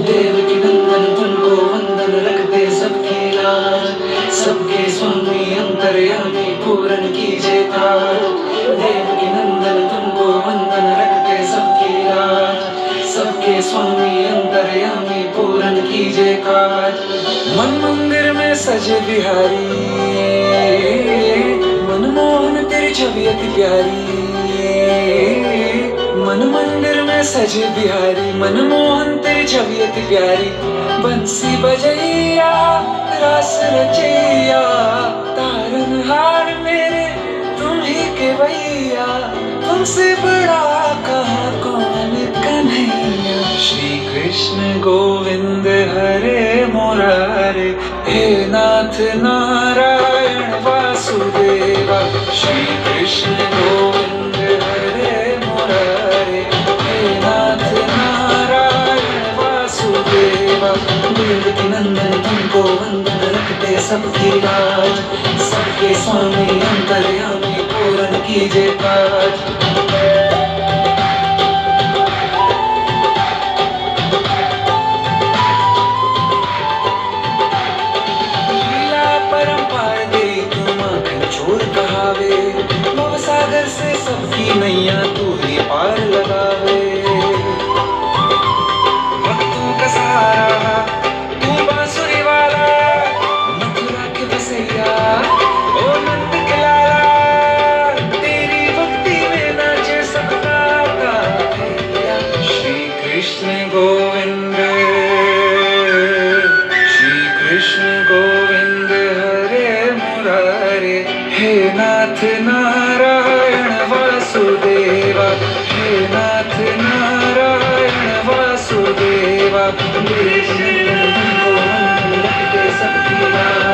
देवकी नंदन तुमको वंदन रखते सबकी लाज, सबके स्वामी अंतर्यामी पूरन कीजिए काज। देवकी नंदन तुमको वंदन रखते सबकी लाज, सबके स्वामी अंतर्यामी पूरन कीजिए काज। मन मंदिर में सजे बिहारी, मनमोहन तेरी छवि अति प्यारी। मन मंदिर में सजे बिहारी, मनमोहन तेरी छवि अति प्यारी। बंसी बजैया रास रचैया, तारनहार मेरे तुम ही के भैया। तुमसे बड़ा कहाँ कौन कन्हैया। श्री कृष्ण गोविंद हरे मुरारे, हे नाथ नारायण वासुदेवा। श्री कृष्ण गोविंद हरे मुरारे, हे नाथ नारायण वासुदेवा। देवकी नंदन तुमको वंदन रखते सबकी लाज, सबके स्वामी अंतर्यामी पूरन कीजिए काज। छोड़ कहावे, भव सागर से सबकी नैया तू ही पार लगावे। भक्तों का सहारा तू बांसुरी वाला, मथुरा के बसैया ओ नंद के लाला। तेरी भक्ति में नाचे सबका भैया। श्री कृष्ण गोविंद, श्री कृष्ण गोविंद हरे मुरारे, हे नाथ नारायण वासुदेवा। हे नाथ नारायण वासुदेवा। देवकी नंदन तुमको वंदन रखते सबकी लाज,